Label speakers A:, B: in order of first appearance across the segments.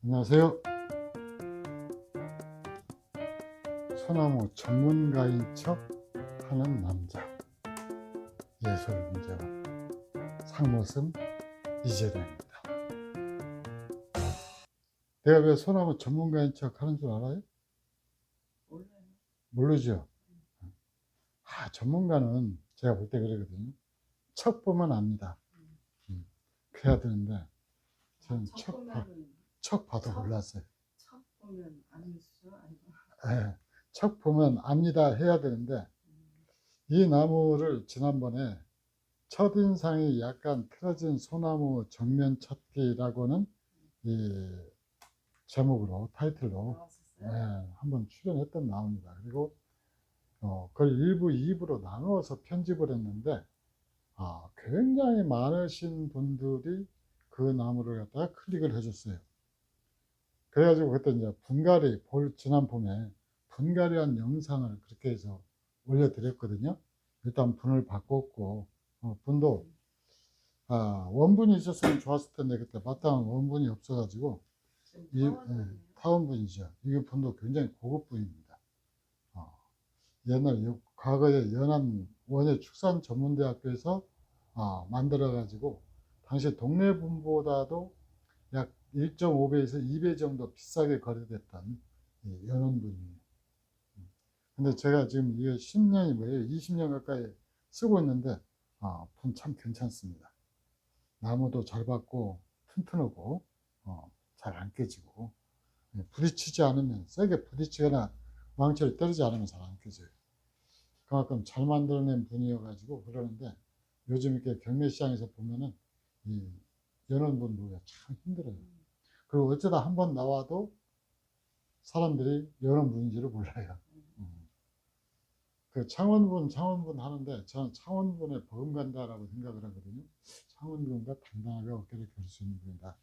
A: 안녕하세요. 소나무 전문가인 척 하는 남자, 예술문제원 상무슴 이재령입니다. 내가 왜 소나무 전문가인 척 하는 줄 알아요?
B: 몰라요.
A: 모르죠? 전문가는 제가 볼 때 그러거든요. 척 보면 압니다. 그래야 되는데 저는 척 봐도 몰랐어요.
B: 척 보면 아는 수죠? 아니고.
A: 예, 척 보면 압니다 해야 되는데 이 나무를 지난번에 첫인상이 약간 틀어진 소나무 정면 찾기라고는 이 제목으로 타이틀로 한번 출연했던 나옵니다. 그리고 그걸 1부, 2부로 나누어서 편집을 했는데 굉장히 많으신 분들이 그 나무를 갖다가 클릭을 해줬어요. 그래가지고 그때 이제 지난 봄에 분갈이한 영상을 그렇게 해서 올려드렸거든요. 일단 분을 바꿨고 분도 원분이 있었으면 좋았을 텐데 그때 마땅한 원분이 없어가지고 타원분이죠. 이게 분도 굉장히 고급 분입니다. 과거에 연안 원예축산전문대학교에서 만들어가지고 당시 동네 분보다도 약 1.5배에서 2배 정도 비싸게 거래됐던 연원분이에요. 근데 제가 지금 이게 10년이 뭐예요? 20년 가까이 쓰고 있는데 분 참 괜찮습니다. 나무도 잘 받고 튼튼하고 잘 안 깨지고 부딪히지 않으면 세게 부딪히거나 망치를 때리지 않으면 잘 안 깨져요. 그만큼 잘 만들어낸 분이어가지고 그러는데 요즘 이렇게 경매시장에서 보면은 이 연원분 보기가 참 힘들어요. 그리고 어쩌다 한번 나와도 사람들이 연원분인지를 몰라요. 그 창원분 하는데 저는 창원분에 버금간다라고 생각을 하거든요. 창원분과 당당하게 어깨를 걸 수 있는 분이다.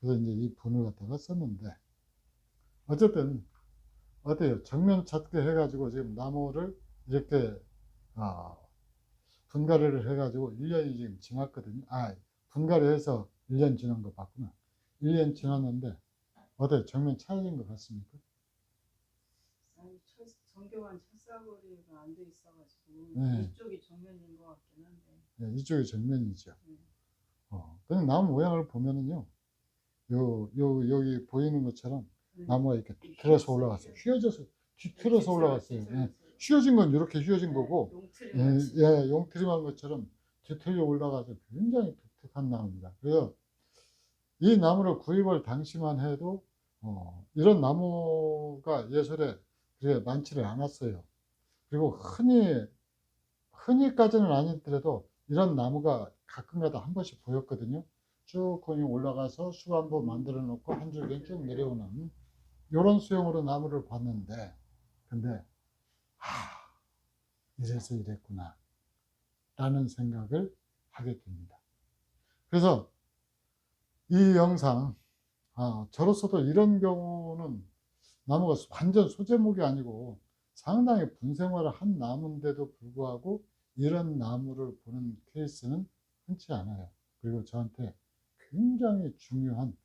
A: 그래서 이제 이 분을 갖다가 썼는데 어쨌든 어때요? 정면 찾기 해가지고 지금 나무를 이렇게 분갈이를 해가지고 1년이 지금 지났거든요. 분갈이해서 1년 지난 거 봤구나. 1년 지났는데 어때요? 정면 찾아진 것 같습니까?
B: 정교한 철사거리가 안 돼 있어가지고
A: 네.
B: 이쪽이 정면인 것 같긴 한데.
A: 네, 이쪽이 정면이죠. 그냥 나무 모양을 보면은요, 여기 보이는 것처럼 나무가 이렇게 틀어서 올라갔어요. 휘어져서 뒤틀어서 올라갔어요. 휘어진 건 이렇게 휘어진 거고, 용트림한 것처럼 뒤틀려 올라가서 굉장히 독특한 나무입니다. 그래서 이 나무를 구입할 당시만 해도 이런 나무가 예술에 그렇게 많지를 않았어요. 그리고 흔히까지는 아니더라도 이런 나무가 가끔가다 한 번씩 보였거든요. 쭉 거기 올라가서 수간부 만들어 놓고 한 줄기 쭉 내려오는 이런 수형으로 나무를 봤는데, 근데 이래서 이랬구나 라는 생각을 하게 됩니다. 그래서 이 영상 저로서도 이런 경우는 나무가 완전 소제목이 아니고 상당히 분생활을 한 나무인데도 불구하고 이런 나무를 보는 케이스는 흔치 않아요. 그리고 저한테 굉장히 중요한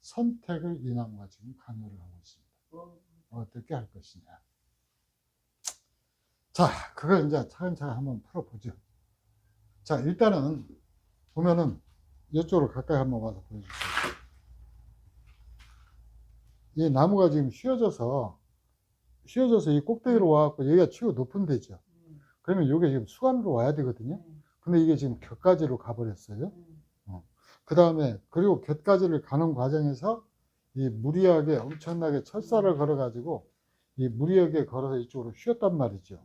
A: 선택을 이 나무가 지금 강요를 하고 있습니다. 어떻게 할 것이냐. 자, 그걸 이제 차근차근 한번 풀어보죠. 자, 일단은 보면은 이쪽으로 가까이 한번 와서 보여주세요. 이 나무가 지금 휘어져서 이 꼭대기로 와갖고 여기가 치고 높은 데죠. 그러면 이게 지금 수간으로 와야 되거든요. 근데 이게 지금 곁가지로 가버렸어요. 그 다음에 그리고 곁가지를 가는 과정에서 이 무리하게 엄청나게 철사를 걸어가지고 이 무리하게 걸어서 이쪽으로 휘었단 말이죠.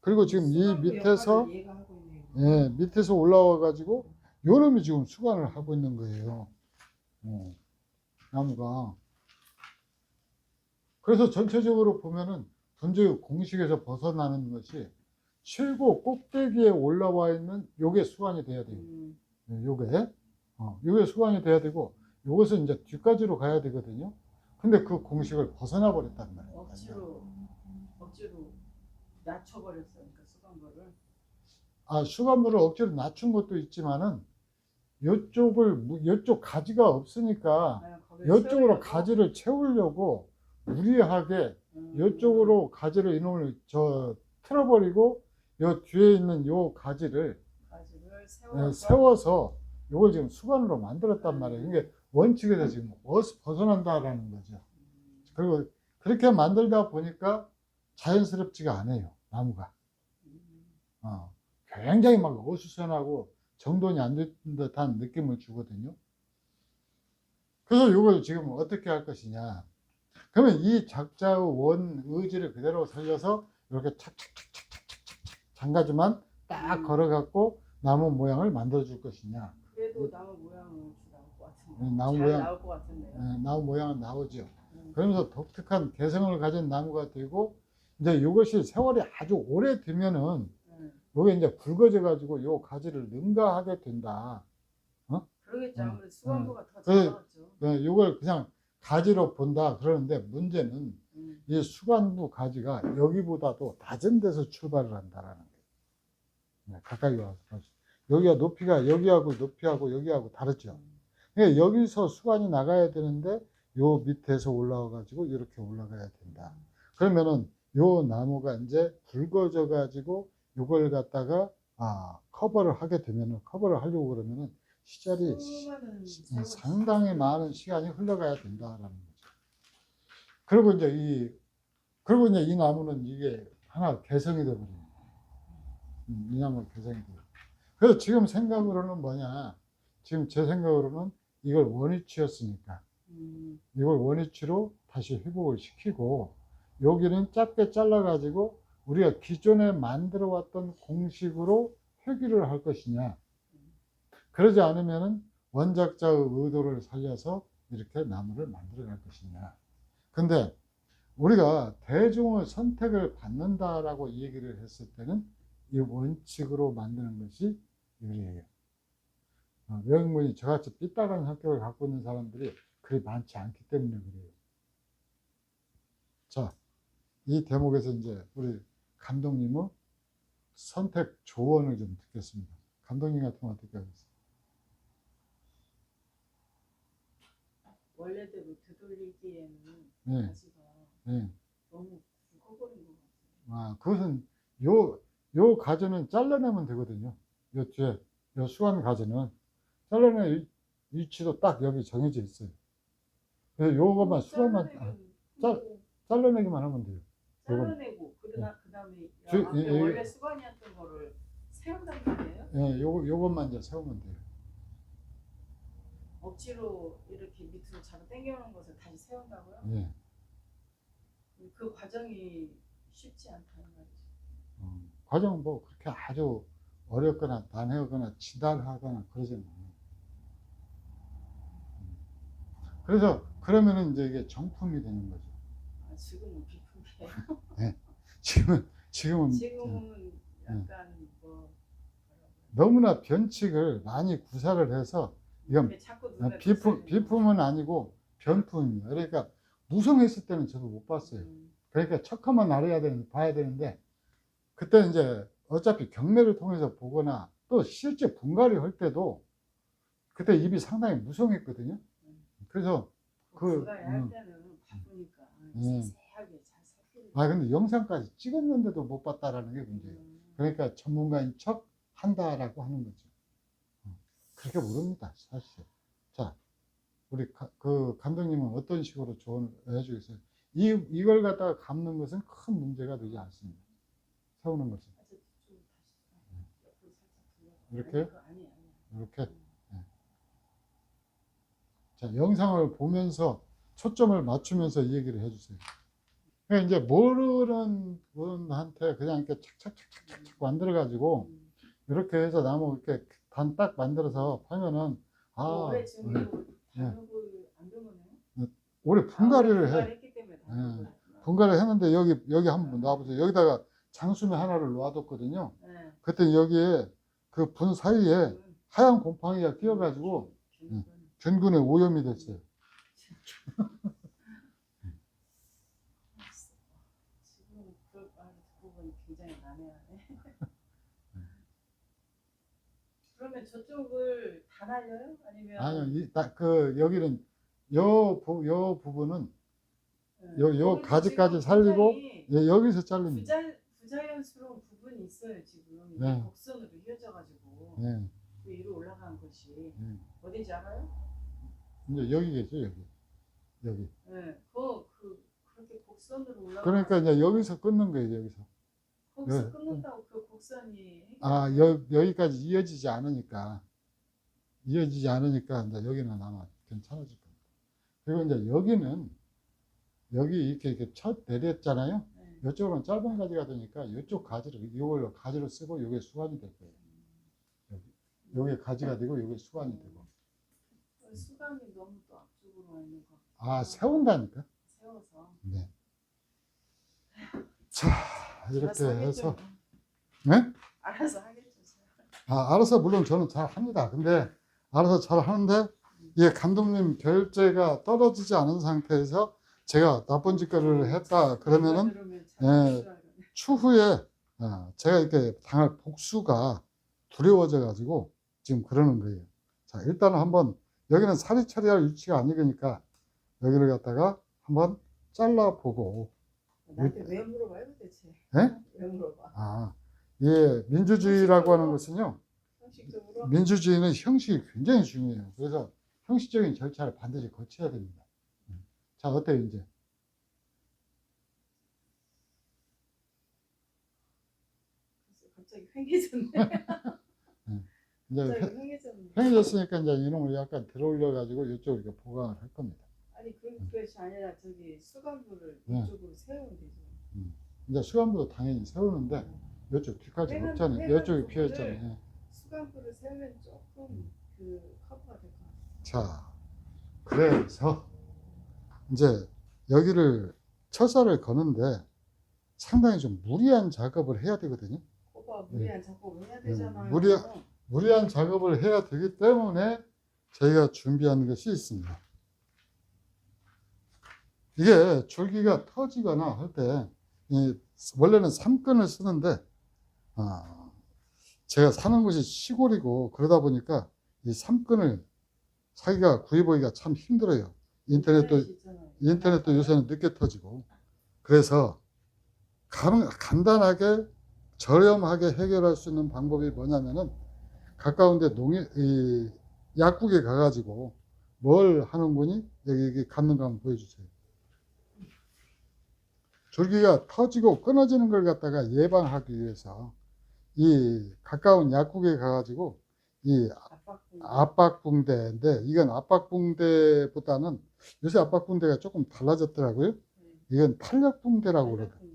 A: 그리고 지금 이 밑에서 올라와가지고 요놈이 지금 수간을 하고 있는 거예요. 나무가. 그래서 전체적으로 보면은 분자의 공식에서 벗어나는 것이 최고 꼭대기에 올라와 있는 요게 수간이 돼야 돼요. 요게 수간이 돼야 되고 요것은 이제 뒤까지로 가야 되거든요. 근데 그 공식을 벗어나 버렸단 말이에요.
B: 억지로 낮춰버렸어요. 그러니까 수간부를.
A: 수간부를 억지로 낮춘 것도 있지만은 요쪽 가지가 없으니까
B: 거기를
A: 이쪽으로
B: 채우려고?
A: 가지를 채우려고 무리하게 이쪽으로 가지를 이놈을 틀어버리고 요 뒤에 있는 요 가지를
B: 가지를
A: 세워서 요걸 지금 수건으로 만들었단 말이에요. 이게 원칙에서 지금 벗어난다라는 거죠. 그리고 그렇게 만들다 보니까 자연스럽지가 않아요, 나무가. 굉장히 막 어수선하고 정돈이 안 된 듯한 느낌을 주거든요. 그래서 이걸 지금 어떻게 할 것이냐. 그러면 이 작자의 원 의지를 그대로 살려서 이렇게 착착착착착착 장가지만 딱 걸어갖고 나무 모양을 만들어 줄 것이냐.
B: 그래도 나무 모양은 나올 것 같은데.
A: 나무
B: 잘
A: 모양,
B: 나올 것 같은데요.
A: 나무 모양은 나오죠. 그러면서 독특한 개성을 가진 나무가 되고, 이제 이것이 세월이 아주 오래 되면은 요게 이제 굵어져 가지고 요 가지를 능가하게 된다.
B: 그러겠죠. 아무래도 수건부가 더
A: 그래서
B: 작았죠.
A: 요걸 그냥 가지로 본다 그러는데, 문제는 이 수관부 가지가 여기보다도 낮은 데서 출발을 한다라는 거예요. 가까이 와서 보시죠. 여기가 높이가 여기하고 높이하고 여기하고 다르죠. 그러니까 여기서 수관이 나가야 되는데 요 밑에서 올라와 가지고 이렇게 올라가야 된다. 그러면은 요 나무가 이제 굵어져 가지고 요걸 갖다가 커버를 하게 되면은, 커버를 하려고 그러면은 시절이 상당히 많은 시간이 흘러가야 된다라는 거죠. 그리고 이제 이 나무는 이게 하나 개성이 되버립니다. 이 나무가 개성이 돼요. 그래서 지금 생각으로는 뭐냐? 지금 제 생각으로는 이걸 원위치였으니까 이걸 원위치로 다시 회복을 시키고, 여기는 짧게 잘라 가지고 우리가 기존에 만들어 왔던 공식으로 회귀를 할 것이냐, 그러지 않으면은 원작자의 의도를 살려서 이렇게 나무를 만들어 갈 것이냐. 근데 우리가 대중의 선택을 받는다라고 얘기를 했을 때는 이 원칙으로 만드는 것이 유리해요. 외국인이 저같이 삐딱한 성격을 갖고 있는 사람들이 그리 많지 않기 때문에 그래요. 자, 이 대목에서 이제 우리 감독님의 선택 조언을 좀 듣겠습니다. 감독님 같으면 어떻게 하겠어요?
B: 원래대로 되돌리기에는
A: 네.
B: 가지가 너무 굵어버린 것 같아요.
A: 그것은 요 가지는 잘라내면 되거든요. 요 뒤에 요 수완 가지는 잘라낼 위치도 딱 여기 정해져 있어요. 그래서 요것만 수완만 잘라내기만 하면 돼요.
B: 잘라내고 그다음에
A: 주-
B: 앞에
A: 이-
B: 원래 수건이었던 거를 세운단 말이에요?
A: 요것만 이제 세우면 돼요.
B: 억지로 이렇게 밑으로 잡아 당겨놓은 것을 다시 세운다고요?
A: 예.
B: 그 과정이 쉽지 않다는 말이죠.
A: 과정은 뭐 그렇게 아주 어렵거나 난해하거나 지달하거나 그러지는 않아요. 그래서 그러면은 이제 이게 정품이 되는 거죠.
B: 지금은 비품이에요.
A: 지금은
B: 약간 뭐
A: 너무나 변칙을 많이 구사를 해서, 이건
B: 자꾸 눈에
A: 비품은 아니고 변품이에요. 그러니까 무성했을 때는 저도 못 봤어요. 그러니까 척하만 봐야 되는데, 그때 이제 어차피 경매를 통해서 보거나 또 실제 분갈이 할 때도 그때 입이 상당히 무성했거든요. 그래서
B: 분갈이 할 때는 바쁘니까 세세하게 잘 살피는.
A: 근데 영상까지 찍었는데도 못 봤다라는 게 문제예요. 그러니까 전문가인 척 한다라고 하는 거죠. 그렇게 모릅니다, 사실. 자, 우리 그 감독님은 어떤 식으로 조언을 해주겠어요? 이걸 갖다가 감는 것은 큰 문제가 되지 않습니다. 세우는 것은. 이렇게? 이렇게? 자, 영상을 보면서 초점을 맞추면서 이 얘기를 해주세요. 그러니까 이제 모르는 분한테 그냥 이렇게 착착착착착 만들어가지고 이렇게 해서 나무 이렇게 단 딱 만들어서 파면은
B: 올해 지금 단육을 안 배우네요.
A: 올해 분갈이를 해.
B: 했기 때문에 단육을
A: 분갈이를 했는데 여기 한번 놔보세요. 여기다가 장수매 하나를 놔뒀거든요.
B: 네.
A: 그때 여기에 그 분 사이에 하얀 곰팡이가 끼어가지고 균군에 오염이 됐어요.
B: 지금 그 말 듣고 보니 굉장히 난해하네. 그러면 저쪽을 다 날려요? 아니면
A: 아니요, 여기는 요 부분은 요
B: 그것도
A: 가지까지
B: 지금
A: 살리고
B: 굉장히
A: 예, 여기서 자릅니다.
B: 부자연스러운 부분이 있어요. 지금 이게
A: 네.
B: 곡선으로 이어져가지고
A: 예,
B: 위로 올라간 것이
A: 예.
B: 어딘지 알아요?
A: 이제 여기겠죠, 여기.
B: 네, 그렇게 곡선으로 올라가.
A: 그러니까 이제 여기서 끊는 거예요, 여기서.
B: 거기서
A: 네.
B: 끊는다고 그 곡선이
A: 아, 여기까지 이어지지 않으니까 이제 여기는 아마 괜찮아질 겁니다. 그리고 이제 여기 이렇게 첫 내렸잖아요.
B: 네.
A: 이쪽으로는 짧은 가지가 되니까 이쪽 가지를 이걸로 가지로 쓰고 이게 수완이 될 거예요. 여기 가지가 되고 여기 수완이 되고.
B: 수감이 너무 또 앞쪽으로 와 있는 것 같고.
A: 아, 세운다니까.
B: 세워서.
A: 네. 자, 이렇게
B: 알아서
A: 해서
B: 하겠죠.
A: 네?
B: 알아서 하겠죠.
A: 아, 알아서 물론 저는 잘 합니다. 근데 알아서 잘 하는데 이게 감독님 결제가 떨어지지 않은 상태에서 제가 나쁜 짓거리를 했다 그러면은 추후에 제가 이렇게 당할 복수가 두려워져 가지고 지금 그러는 거예요. 자, 일단은 한번 여기는 살이 처리할 위치가 아니니까 여기를 갖다가 한번 잘라 보고.
B: 나한테 왜 물어봐요 도대체?
A: 예?
B: 왜 물어봐?
A: 아, 예, 민주주의라고 하는 것은요.
B: 형식적으로?
A: 민주주의는 형식이 굉장히 중요해요. 그래서 형식적인 절차를 반드시 거쳐야 됩니다. 자, 어때요, 이제?
B: 갑자기 횡해졌네.
A: 이제
B: 갑자기 횡해졌네.
A: 횡해졌으니까 이제 이놈을 약간 들어 올려가지고 이쪽으로 이렇게 보강을 할 겁니다.
B: 아니 그것이 아니라 저기 수간부를
A: 네.
B: 이쪽으로 세우면 되죠.
A: 이제 수간부도 당연히 세우는데 이쪽 뒤까지
B: 횡한-
A: 없잖아요.
B: 횡한
A: 이쪽이
B: 부분을-
A: 비어 있잖아요.
B: 수간부를 세우면 조금 그 커버가 될 것 같아요.
A: 자, 그래서 이제 여기를 철사를 거는데 상당히 좀 무리한 작업을 해야 되거든요.
B: 커버 무리한 작업을 해야
A: 네,
B: 되잖아요.
A: 무리한 작업을 해야 되기 때문에 저희가 준비하는 것이 있습니다. 이게 줄기가 터지거나 할 때 원래는 3근을 쓰는데 제가 사는 곳이 시골이고 그러다 보니까 이 3근을 사기가 구해보기가 참 힘들어요. 인터넷도 요새는 늦게 터지고. 그래서 간단하게 저렴하게 해결할 수 있는 방법이 뭐냐면은 가까운데 약국에 가가지고 뭘 하는군이 여기 갖는가 한번 보여주세요. 줄기가 터지고 끊어지는 걸 갖다가 예방하기 위해서 이 가까운 약국에 가가지고 이 압박붕대인데 이건 압박붕대보다는 요새 압박붕대가 조금 달라졌더라고요. 이건 탄력붕대라고 그러거든요.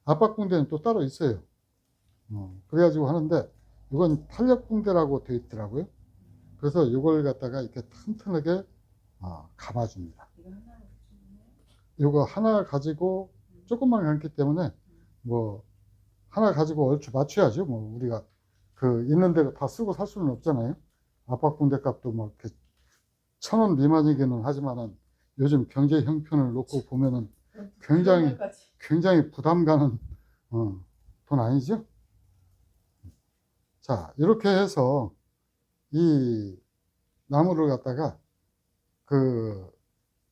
A: 압박붕대는 또 따로 있어요. 그래가지고 하는데 이건 탄력붕대라고 되어 있더라고요. 그래서 이걸 갖다가 이렇게 튼튼하게 감아줍니다. 이거 하나 가지고 조금만 감기 때문에 뭐 하나 가지고 얼추 맞춰야죠. 뭐 우리가 그 있는 데가 다 쓰고 살 수는 없잖아요. 압박붕대 값도 뭐 이렇게 1,000원 미만이기는 하지만은 요즘 경제 형편을 놓고 보면은 굉장히 부담 가는 돈 아니죠? 자, 이렇게 해서 이 나무를 갖다가 그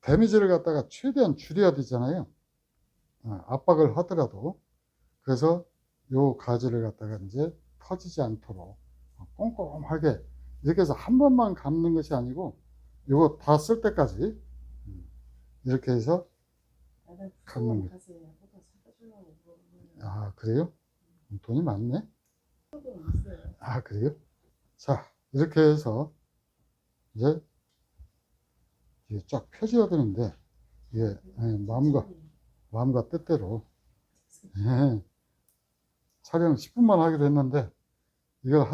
A: 데미지를 갖다가 최대한 줄여야 되잖아요. 압박을 하더라도. 그래서 요 가지를 갖다가 이제 터지지 않도록 꼼꼼하게 이렇게 해서 한 번만 감는 것이 아니고 요거 다 쓸 때까지 이렇게 해서 감는 거. 아, 그래요? 돈이 많네? 아, 그래요? 자, 이렇게 해서 이제 이게 쫙 펴져야 되는데 이게 마음과 뜻대로 촬영 10분만 하기로 했는데 이걸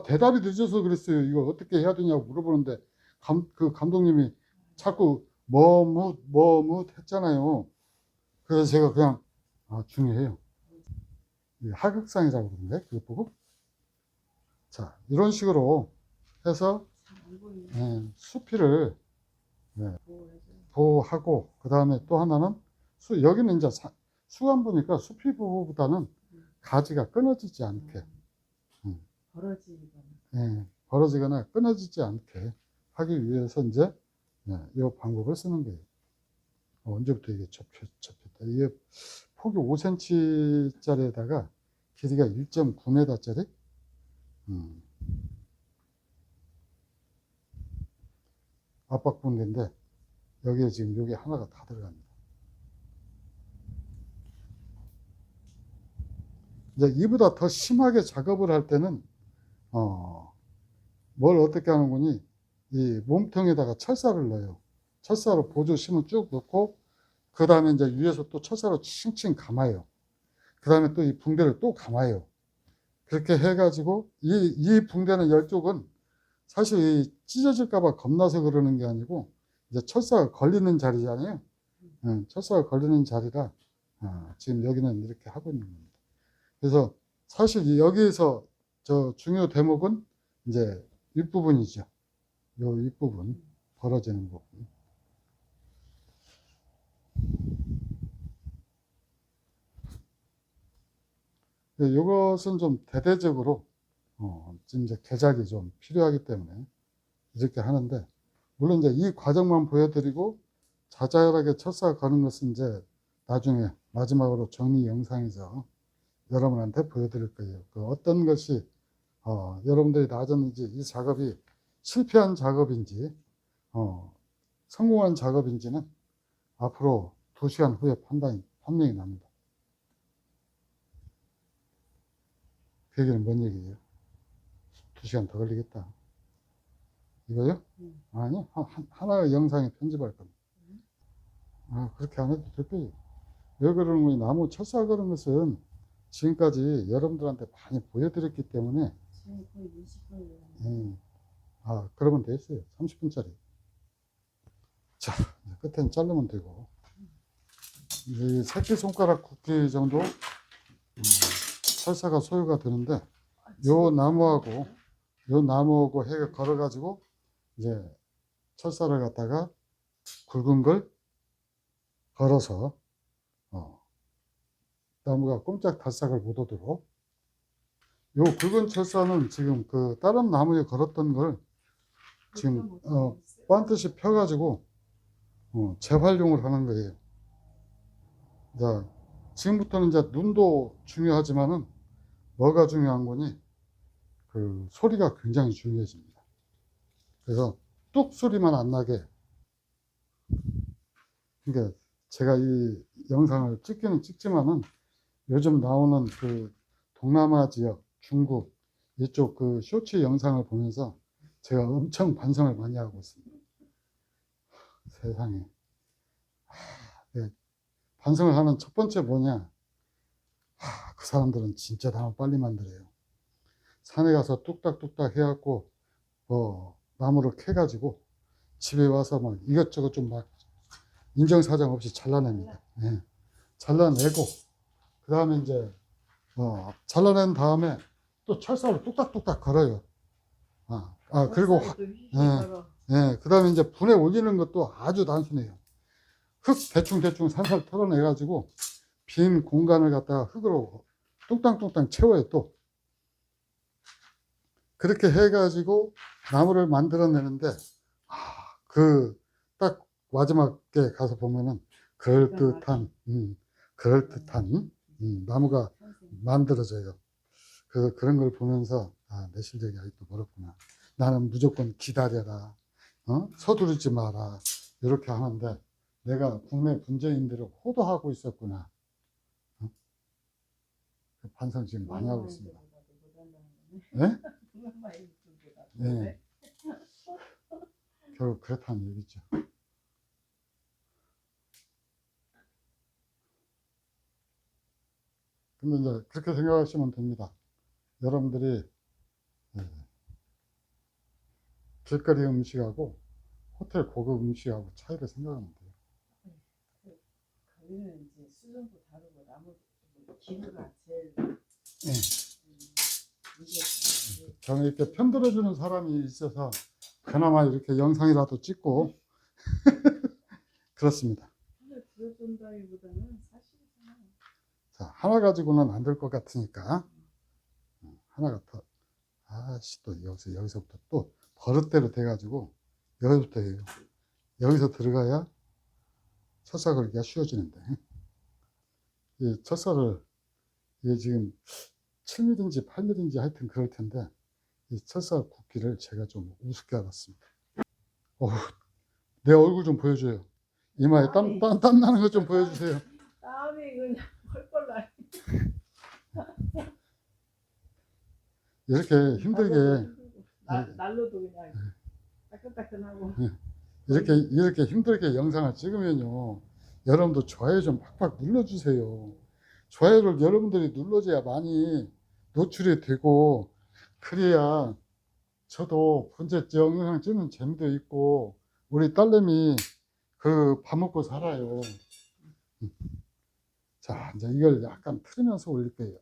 A: 대답이 늦어서 그랬어요. 이걸 어떻게 해야 되냐고 물어보는데 그 감독님이 자꾸 머뭇 했잖아요. 그래서 제가 그냥 중요해요. 하극상이라고 그러는데 그거 보고 자, 이런 식으로 해서 수피를 보호하고 그 다음에 또 하나는 여기는 이제 수간부니까 수피 보호보다는 가지가 끊어지지 않게 벌어지거나 끊어지지 않게 하기 위해서 이제 이 방법을 쓰는 거예요. 언제부터 이게 접혔다. 이게 폭이 5cm짜리에다가 길이가 1.9m짜리. 압박 붕대인데 여기에 지금 여기 하나가 다 들어갑니다. 이제 이보다 더 심하게 작업을 할 때는 뭘 어떻게 하는 거니? 이 몸통에다가 철사를 넣어요. 철사로 보조심을 쭉 넣고 그 다음에 이제 위에서 또 철사로 칭칭 감아요. 그 다음에 또 이 붕대를 또 감아요. 그렇게 해가지고 이 붕대는 열쪽은 사실 찢어질까봐 겁나서 그러는 게 아니고 이제 철사가 걸리는 자리잖아요. 철사가 걸리는 자리라 지금 여기는 이렇게 하고 있는 겁니다. 그래서 사실 여기에서 저 중요 대목은 이제 윗부분이죠. 요 윗부분 벌어지는 부분. 이것은 좀 대대적으로 지금 이제 개작이 좀 필요하기 때문에 이렇게 하는데, 물론 이제 이 과정만 보여드리고 자잘하게 철사 거는 것은 이제 나중에 마지막으로 정리 영상에서 여러분한테 보여드릴 거예요. 그 어떤 것이 여러분들이 나졌는지, 이 작업이 실패한 작업인지 성공한 작업인지는 앞으로 2시간 후에 판명이 납니다. 그 얘기는 뭔 얘기예요? 2시간 더 걸리겠다. 이거요? 아니요. 하나의 영상에 편집할 겁니다. 그렇게 안 해도 될 거예요. 왜 그러는 거니? 나무 철사 그런 것은 지금까지 여러분들한테 많이 보여드렸기 때문에.
B: 지금 거의 20분이에요.
A: 그러면 됐어요. 30분짜리. 자, 끝에는 자르면 되고. 이 새끼손가락 굵기 정도 철사가 소요가 되는데, 요 나무하고 해 걸어가지고 이제 철사를 갖다가 굵은 걸 걸어서 나무가 꼼짝 달싹을 못 오도록, 요 굵은 철사는 지금 그 다른 나무에 걸었던 걸 지금 반듯이 펴가지고 재활용을 하는 거예요. 자, 지금부터는 이제 눈도 중요하지만은 뭐가 중요한 거니? 그 소리가 굉장히 중요해집니다. 그래서 뚝 소리만 안 나게. 그러니까 제가 이 영상을 찍기는 찍지만은 요즘 나오는 그 동남아 지역, 중국 이쪽 그 쇼츠 영상을 보면서 제가 엄청 반성을 많이 하고 있습니다. 세상에. 반성을 하는 첫 번째 뭐냐? 그 사람들은 진짜 나무 빨리 만들어요. 산에 가서 뚝딱뚝딱 해갖고 나무를 캐가지고 집에 와서 막 이것저것 좀 막 인정사정 없이 잘라냅니다. 네. 잘라내고 그 다음에 이제 잘라낸 다음에 또 철사로 뚝딱뚝딱 걸어요. 그리고 그 다음에 이제 분에 올리는 것도 아주 단순해요. 흙 대충 살살 털어내가지고 빈 공간을 갖다가 흙으로 뚱땅뚱땅 채워요. 또 그렇게 해가지고 나무를 만들어내는데 그 딱 마지막에 가서 보면은 그럴듯한 나무가 만들어져요. 그런 걸 보면서 내 실력이 아직도 멀었구나. 나는 무조건 기다려라, 서두르지 마라 이렇게 하는데 내가 국내 분쟁인들을 호도하고 있었구나. 반성 지금 많이 하고 있습니다. 네? 네. 결국 그렇다는 얘기죠. 근데 이제 그렇게 생각하시면 됩니다. 여러분들이 길거리 음식하고 호텔 고급 음식하고 차이를 생각하면 돼요.
B: 거기는 이제 수준도 다르고 나무 기류가 제일
A: 저는 이렇게 편들어주는 사람이 있어서 그나마 이렇게 영상이라도 찍고 그렇습니다.
B: 들어준다기보다는 사실은
A: 자, 하나 가지고는 안 될 것 같으니까 하나가 더 또 여기서부터 또 버릇대로 돼가지고 여기부터예요. 여기서 들어가야 첫사 걸기가 쉬워지는데, 이 첫사를, 이게 지금 7mm인지 8mm인지 하여튼 그럴 텐데, 이 첫사 굵기를 제가 좀 우습게 알았습니다. 내 얼굴 좀 보여줘요. 이마에 땀 나는 것 좀 보여주세요.
B: 땀이 그냥 펄펄 나.
A: 이렇게 힘들게,
B: 날로도 그냥 따끈따끈하고.
A: 이렇게 힘들게 영상을 찍으면요, 여러분도 좋아요 좀 팍팍 눌러주세요. 좋아요를 여러분들이 눌러줘야 많이 노출이 되고, 그래야 저도 번째 영상 찍는 재미도 있고, 우리 딸내미 그 밥 먹고 살아요. 자, 이제 이걸 약간 틀으면서 올릴 거예요.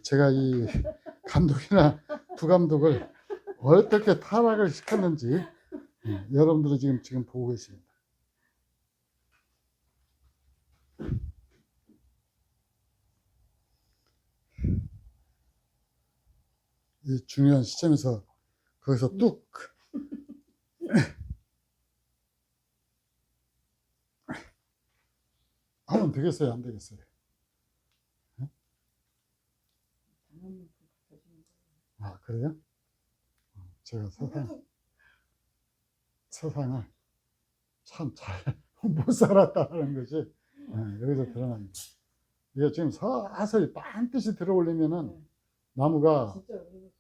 A: 제가 이 감독이나 부감독을 어떻게 타락을 시켰는지 여러분들은 지금 보고 계십니다. 이 중요한 시점에서 거기서 뚝 하면 되겠어요, 안 되겠어요? 아, 그래요? 제가 세상을 참 잘 못 살았다는 것이 여기서 드러납니다. 이게 지금 서서히 반드시 들어올리면은 나무가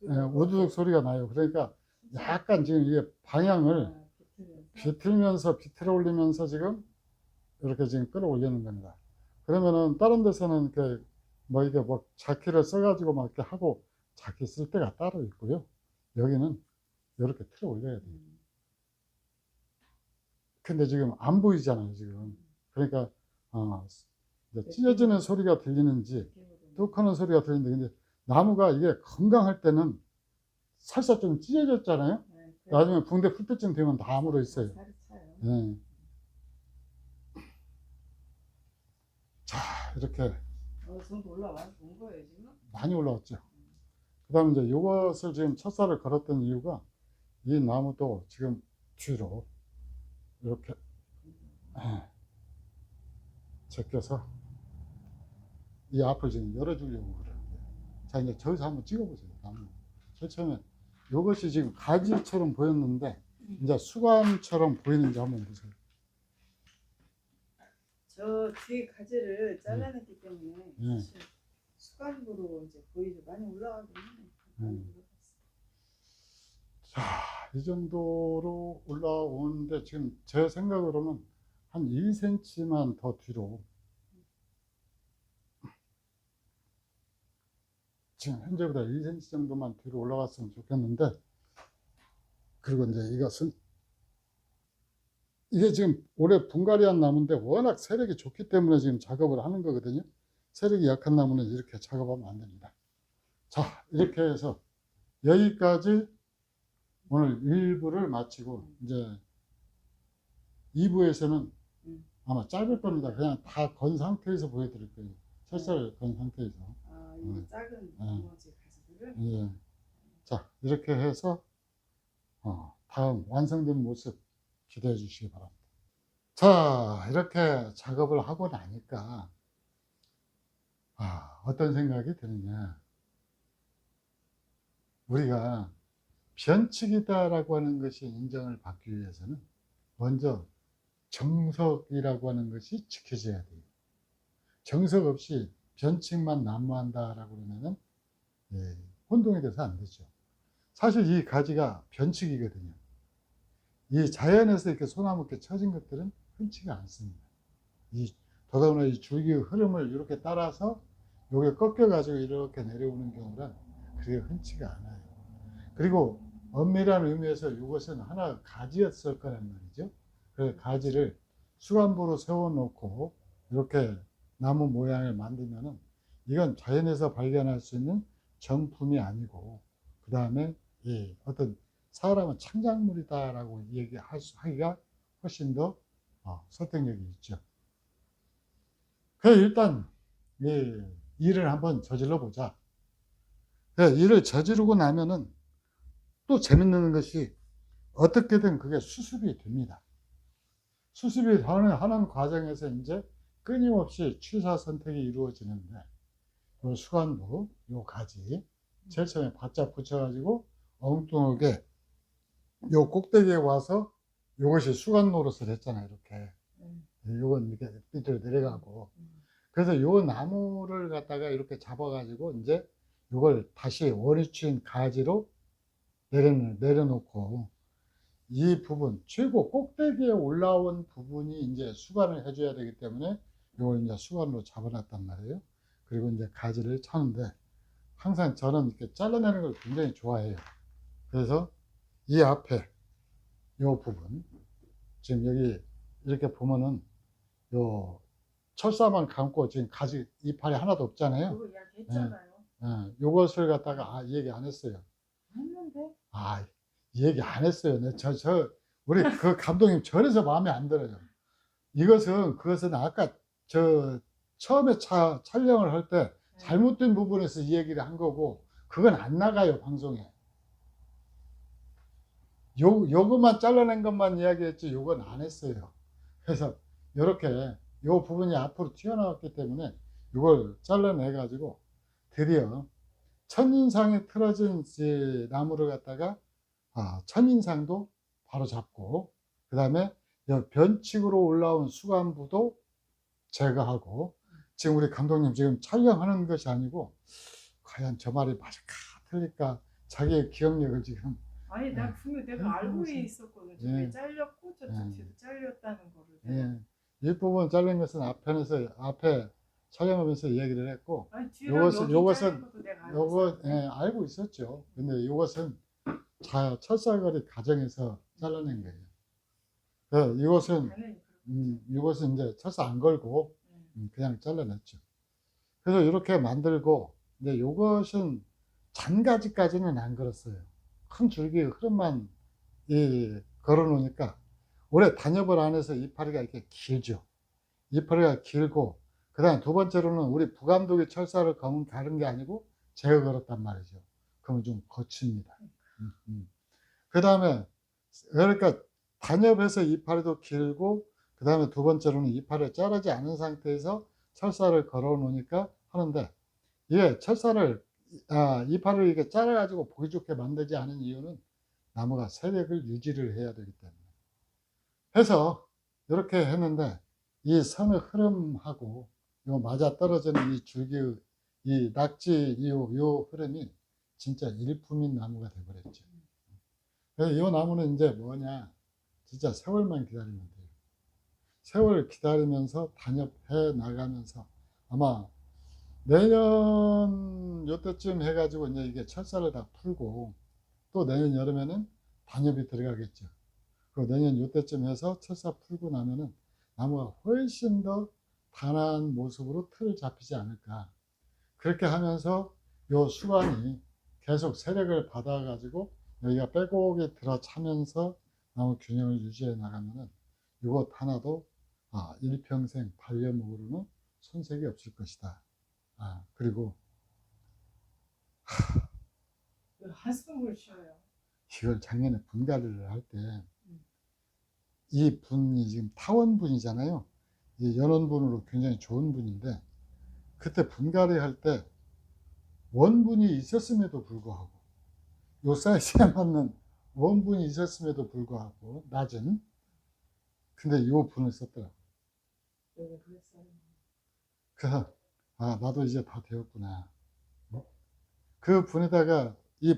A: 우두둑 소리가 나요. 그러니까 약간 지금 이게 방향을 비틀어 올리면서 지금 이렇게 지금 끌어올리는 겁니다. 그러면은 다른 데서는 이게 뭐 자키를 써가지고 막 이렇게 하고 자키 쓸 때가 따로 있고요. 여기는 이렇게 틀어 올려야 돼요. 근데 지금 안 보이잖아요, 지금. 그러니까, 이제 찢어지는 소리가 들리는지, 뚝 하는 소리가 들리는데, 근데 나무가 이게 건강할 때는 살짝 좀 찢어졌잖아요. 나중에 붕대 풀 때쯤 되면 다 아물어 있어요. 네. 자, 이렇게.
B: 어느 정도 온 거예요, 지금?
A: 많이 올라왔죠. 그 다음에 이제 이것을 지금 첫살을 걸었던 이유가 이 나무도 지금 뒤로 이렇게 제껴서 이 앞을 지금 열어주려고 그러는 거예요. 자, 이제 저기서 한번 찍어보세요. 나무. 처음에 이것이 지금 가지처럼 보였는데 이제 수관처럼 보이는지 한번 보세요.
B: 저 뒤에 가지를 잘라냈기 때문에 사실 수관으로 이제 보이죠. 많이 올라가긴 하네.
A: 자, 이 정도로 올라오는데 지금 제 생각으로는 한 1cm만 더 뒤로 지금 현재보다 1cm 정도만 뒤로 올라갔으면 좋겠는데, 그리고 이제 이것은 이게 지금 올해 분갈이한 나무인데 워낙 세력이 좋기 때문에 지금 작업을 하는 거거든요. 세력이 약한 나무는 이렇게 작업하면 안 됩니다. 자, 이렇게 해서 여기까지 오늘 1부를 마치고 이제 2부에서는 아마 짧을 겁니다. 그냥 다 건 상태에서 보여드릴 거예요. 철사를 건 상태에서.
B: 이 작은 나머지 가지들을.
A: 예. 자, 이렇게 해서 다음 완성된 모습 기대해 주시기 바랍니다. 자, 이렇게 작업을 하고 나니까 어떤 생각이 드느냐. 우리가 변칙이다라고 하는 것이 인정을 받기 위해서는 먼저 정석이라고 하는 것이 지켜져야 돼요. 정석 없이 변칙만 난무한다라고 그러면은 혼동이 돼서 안 되죠. 사실 이 가지가 변칙이거든요. 이 자연에서 이렇게 소나무께 쳐진 것들은 흔치가 않습니다. 더더구나 이 줄기의 흐름을 이렇게 따라서 요게 꺾여가지고 이렇게 내려오는 경우란 그게 흔치가 않아요. 그리고 엄밀한 의미에서 이것은 하나 가지였을 거란 말이죠. 그래서 가지를 수간부로 세워놓고 이렇게 나무 모양을 만들면은 이건 자연에서 발견할 수 있는 정품이 아니고, 그 다음에 어떤 사람은 창작물이다라고 얘기하기가 훨씬 더 설득력이 있죠. 그래서 일단 일을 한번 저질러 보자. 일을 저지르고 나면은 또 재밌는 것이 어떻게든 그게 수습이 됩니다. 수습이 하는 과정에서 이제 끊임없이 취사 선택이 이루어지는데, 요 수간부, 요 가지, 제일 처음에 바짝 붙여가지고 엉뚱하게 요 꼭대기에 와서 요것이 수간 노릇을 했잖아요. 이렇게. 요건 이렇게 밑으로 내려가고. 그래서 요 나무를 갖다가 이렇게 잡아가지고 이제 요걸 다시 원위치인 가지로 내려놓고, 이 부분, 최고 꼭대기에 올라온 부분이 이제 수간을 해줘야 되기 때문에 요걸 이제 수간으로 잡아놨단 말이에요. 그리고 이제 가지를 차는데, 항상 저는 이렇게 잘라내는 걸 굉장히 좋아해요. 그래서 이 앞에 요 부분, 지금 여기 이렇게 보면은 요 철사만 감고 지금 가지 이파리 하나도 없잖아요.
B: 그거 이야기했잖아요.
A: 요것을 갖다가 얘기 안 했어요.
B: 했는데
A: 얘기 안 했어요. 우리 그 감독님 저래서 마음에 안 들어요. 그것은 아까 처음에 촬영을 할 때 잘못된 부분에서 이 얘기를 한 거고, 그건 안 나가요, 방송에. 요것만 잘라낸 것만 이야기했지, 요건 안 했어요. 그래서 이렇게 요 부분이 앞으로 튀어나왔기 때문에 이걸 잘라내가지고 드디어 첫인상에 틀어진 나무를 갖다가 첫인상도 바로 잡고, 그 다음에 변칙으로 올라온 수간부도 제거하고, 지금 우리 감독님 지금 촬영하는 것이 아니고 과연 저 말이 맞을까 틀릴까 자기의 기억력을 지금.
B: 아니 나 분명 내가 알고 있었거든. 저게 잘렸고 저쪽도 잘렸다는 거를.
A: 이 부분 잘린 것은 앞에 촬영하면서 얘기를 했고,
B: 아니 요것은
A: 알고 있었죠. 근데 이것은 철사거리 과정에서 잘라낸 거예요. 이것은 이제 철사 안 걸고 그냥 잘라냈죠. 그래서 이렇게 만들고, 근데 이것은 잔가지까지는 안 걸었어요. 큰 줄기 흐름만 걸어 놓으니까 올해 단엽을 안 해서 이파리가 이렇게 길죠. 이파리가 길고, 그 다음 두 번째로는 우리 부감독이 철사를 가른 게 아니고 제가 걸었단 말이죠. 그러면 좀 거칩니다. 그 다음에 그러니까 단엽에서 이파리도 길고, 그 다음에 두 번째로는 이파리를 자르지 않은 상태에서 철사를 걸어 놓으니까 하는데, 이게 이파리를 이렇게 잘라가지고 보기 좋게 만들지 않은 이유는 나무가 세력을 유지를 해야 되기 때문에. 해서 이렇게 했는데, 이 선의 흐름하고 요 맞아 떨어지는 이 줄기의 이 낙지 요 흐름이 진짜 일품인 나무가 되어버렸죠. 그래서 이 나무는 이제 뭐냐, 진짜 세월만 기다리면 돼요. 세월 기다리면서 단엽해 나가면서 아마 내년 요때쯤 해가지고 이제 이게 철사를 다 풀고, 또 내년 여름에는 단엽이 들어가겠죠. 그 내년 요때쯤 해서 철사 풀고 나면은 나무가 훨씬 더 단아한 모습으로 틀 잡히지 않을까. 그렇게 하면서 요 수간이 계속 세력을 받아가지고 여기가 빼곡이 들어차면서 나무 균형을 유지해 나가면은 이것 하나도 일평생 반려목으로는 손색이 없을 것이다. 그리고
B: 한숨을 쉬어요.
A: 이걸 작년에 분갈이를 할 때 이 분이 지금 타원분이잖아요. 이 연원분으로 굉장히 좋은 분인데, 그때 분갈이 할 때 원분이 있었음에도 불구하고, 요 사이즈에 맞는 원분이 있었음에도 불구하고 낮은, 근데 요 분을 썼더라고.
B: 네, 그랬어요.
A: 그래서 나도 이제 다 되었구나. 그 분에다가 이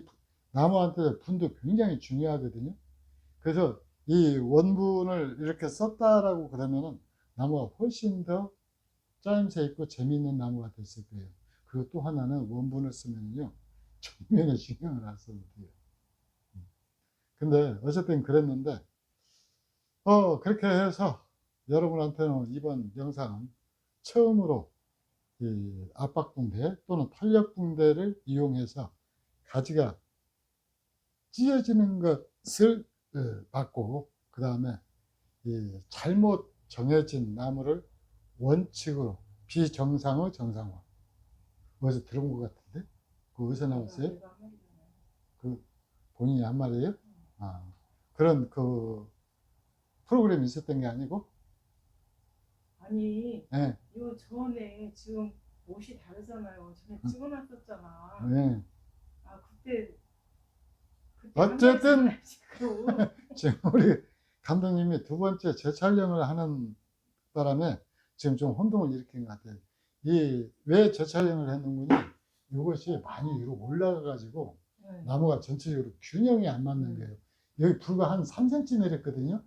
A: 나무한테 분도 굉장히 중요하거든요. 그래서 이 원분을 이렇게 썼다라고 그러면은 나무가 훨씬 더 짜임새 있고 재미있는 나무가 됐을 거예요. 그리고 또 하나는 원분을 쓰면요, 정면에 신경을 안 써도 돼요. 근데 어쨌든 그랬는데, 그렇게 해서 여러분한테는 이번 영상은 처음으로 이 압박붕대 또는 탄력붕대를 이용해서 가지가 찢어지는 것을 받고, 그 다음에 잘못 정해진 나무를 원칙으로 비정상의 정상화, 어디서 들어본 것 같은데 그 어디서 나왔어요?
B: 내가 한 말이잖아요.
A: 그 본인이 한 말이에요? 아, 그런 그 프로그램이 있었던 게 아니고?
B: 아니
A: 예,
B: 요 전에 지금 옷이 다르잖아요. 전에 찍어놨었잖아.
A: 예.
B: 아 그때
A: 어쨌든
B: 한 말씀
A: 지금 우리 감독님이 두 번째 재촬영을 하는 바람에 지금 좀 혼동을 일으킨 것 같아요. 이 왜 재촬영을 했는군요. 이것이 많이 위로 올라가 가지고
B: 네.
A: 나무가 전체적으로 균형이 안 맞는 거예요. 여기 불과 한 3cm 내렸거든요.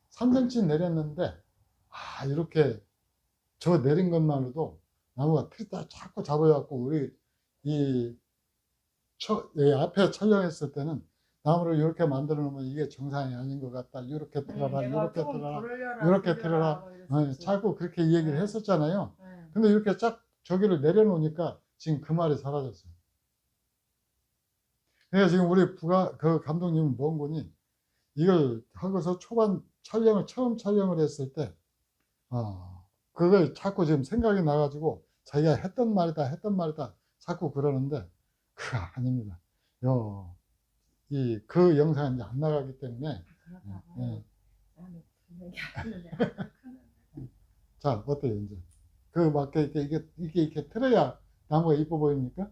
A: 3cm 내렸는데 아 이렇게 저 내린 것만으로도 나무가 틀다 자꾸 잡아갖고 우리 이 앞에 촬영했을 때는 나무를 이렇게 만들어 놓으면 이게 정상이 아닌 것 같다. 이렇게 틀어라,
B: 내가
A: 이렇게
B: 조금
A: 틀어라,
B: 돌려라,
A: 이렇게
B: 돌려라
A: 틀어라.
B: 뭐 이랬었지.
A: 자꾸 그렇게 얘기를
B: 네.
A: 했었잖아요.
B: 네.
A: 근데 이렇게 쫙 저기를 내려놓으니까 지금 그 말이 사라졌어요. 그러니까 지금 우리 그 감독님은 뭔 거니? 이걸 하고서 초반 처음 촬영을 했을 때, 그걸 자꾸 지금 생각이 나가지고 자기가 했던 말이다 자꾸 그러는데, 그거 아닙니다. 그 영상이 이제 안 나가기 때문에.
B: 그렇다고
A: 예.
B: 나는 분명히 하는데
A: 자, 어때요, 이제? 그 맞게 이렇게 틀어야 나무가 이뻐 보입니까?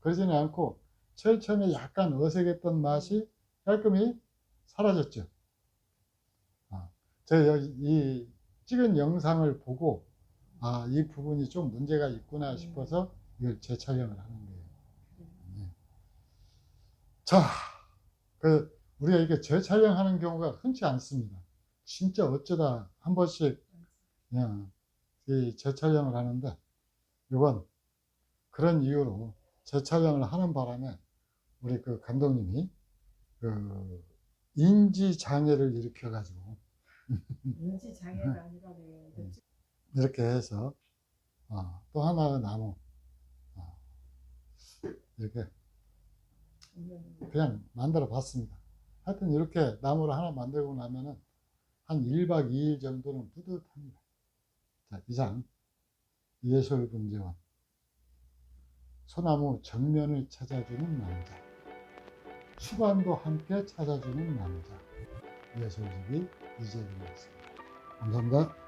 A: 그러지는 않고, 제일 처음에 약간 어색했던 맛이 깔끔히 사라졌죠. 제가 이 찍은 영상을 보고, 이 부분이 좀 문제가 있구나 싶어서 이걸 재촬영을 하는 거예요. 네. 자, 우리가 이렇게 재촬영하는 경우가 흔치 않습니다. 진짜 어쩌다 한 번씩 그냥 이 재촬영을 하는데, 이건 그런 이유로 재촬영을 하는 바람에 우리 그 감독님이 그 인지 장애를 일으켜 가지고
B: 인지 장애가 아니라네.
A: 이렇게 해서 또 하나의 나무 이렇게 그냥 만들어 봤습니다. 하여튼 이렇게 나무를 하나 만들고 나면은 한 1박 2일 정도는 뿌듯합니다. 자, 이상 예술분재원 소나무 정면을 찾아주는 남자, 수관도 함께 찾아주는 남자, 예술집이 이재민이었습니다. 감사합니다.